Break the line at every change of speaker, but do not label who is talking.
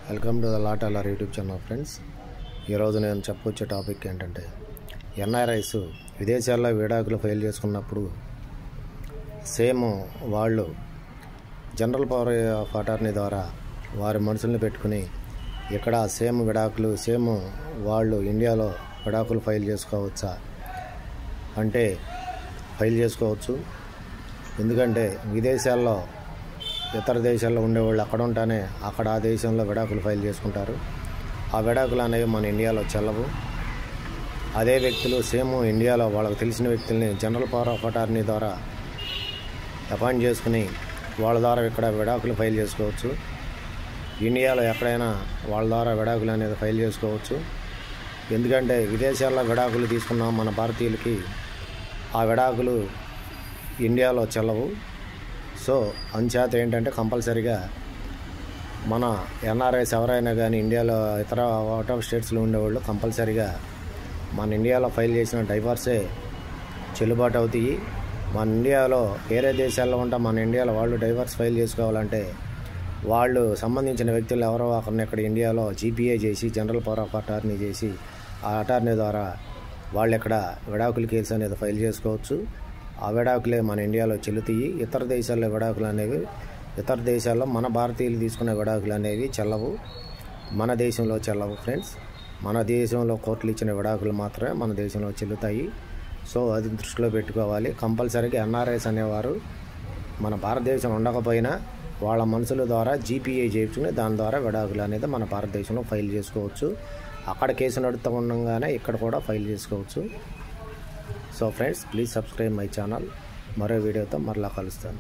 Welcome to the లాట్ అల్లర్ YouTube channel friends. ఈరోజు నేను చెప్పొచ్చే టాపిక్ ఏంటంటే ఎన్ఆర్ఐస్ విదేశాల్లో విడాకులు ఫైల్ చేసుకున్నప్పుడు సేమ్ వాళ్ళు జనరల్ పవర్ ఆఫ్ అటార్నీ ద్వారా వారి మనుషుల్ని పెట్టుకుని ఇక్కడ సేమ్ విడాకులు వాళ్ళు ఇండియాలో విడాకులు ఫైల్ చేసుకోవచ్చా అంటే ఫైల్ చేసుకోవచ్చు. ఎందుకంటే విదేశాల్లో ఇతర దేశాల్లో ఉండేవాళ్ళు అక్కడ ఉంటానే అక్కడ ఆ దేశంలో విడాకులు ఫైల్ చేసుకుంటారు. ఆ విడాకులు అనేవి మన ఇండియాలో చెల్లవు. అదే వ్యక్తులు సేమ్ ఇండియాలో వాళ్ళకు తెలిసిన వ్యక్తుల్ని జనరల్ పవర్ ఆఫ్ అటార్నీ ద్వారా అపాయింట్ చేసుకుని వాళ్ళ ద్వారా ఇక్కడ విడాకులు ఫైల్ చేసుకోవచ్చు. ఇండియాలో ఎక్కడైనా వాళ్ళ ద్వారా విడాకులు అనేది ఫైల్ చేసుకోవచ్చు. ఎందుకంటే విదేశాల్లో విడాకులు తీసుకున్న మన భారతీయులకి ఆ విడాకులు ఇండియాలో చెల్లవు. సో అంచేత ఏంటంటే కంపల్సరీగా మన ఎన్ఆర్ఐస్ ఎవరైనా కానీ ఇండియాలో ఇతర అవుట్ ఆఫ్ స్టేట్స్లో ఉండేవాళ్ళు కంపల్సరీగా మన ఇండియాలో ఫైల్ చేసిన డైవర్సే చెల్లుబాటు అవుతాయి. మన ఇండియాలో వేరే దేశాల్లో ఉంటా మన ఇండియాలో వాళ్ళు డైవర్స్ ఫైల్ చేసుకోవాలంటే వాళ్ళు సంబంధించిన వ్యక్తులు ఎవరో ఒకరిని ఇక్కడ ఇండియాలో జీపీఏ చేసి జనరల్ పవర్ ఆఫ్ అటార్నీ చేసి ఆ అటార్నీ ద్వారా వాళ్ళు ఇక్కడ విడాకుల కేసు అనేది ఫైల్ చేసుకోవచ్చు. ఆ విడాకులే మన ఇండియాలో చెల్లుతాయి. ఇతర దేశాల్లో విడాకులు అనేవి ఇతర దేశాల్లో మన భారతీయులు తీసుకునే విడాకులు అనేవి చెల్లవు, మన దేశంలో చెల్లవు ఫ్రెండ్స్. మన దేశంలో కోర్టులు ఇచ్చిన విడాకులు మాత్రమే మన దేశంలో చెల్లుతాయి. సో అది దృష్టిలో పెట్టుకోవాలి. కంపల్సరీగా ఎన్ఆర్ఐస్ అనేవారు మన భారతదేశం ఉండకపోయినా వాళ్ళ మనుషుల ద్వారా జీపీఏ చేయించుకుని దాని ద్వారా విడాకులు అనేది మన భారతదేశంలో ఫైల్ చేసుకోవచ్చు. అక్కడ కేసు నడుస్తూ ఉండగానే ఇక్కడ కూడా ఫైల్ చేసుకోవచ్చు. So friends, please subscribe my channel. మరో వీడియోతో మరలా కలుస్తాను.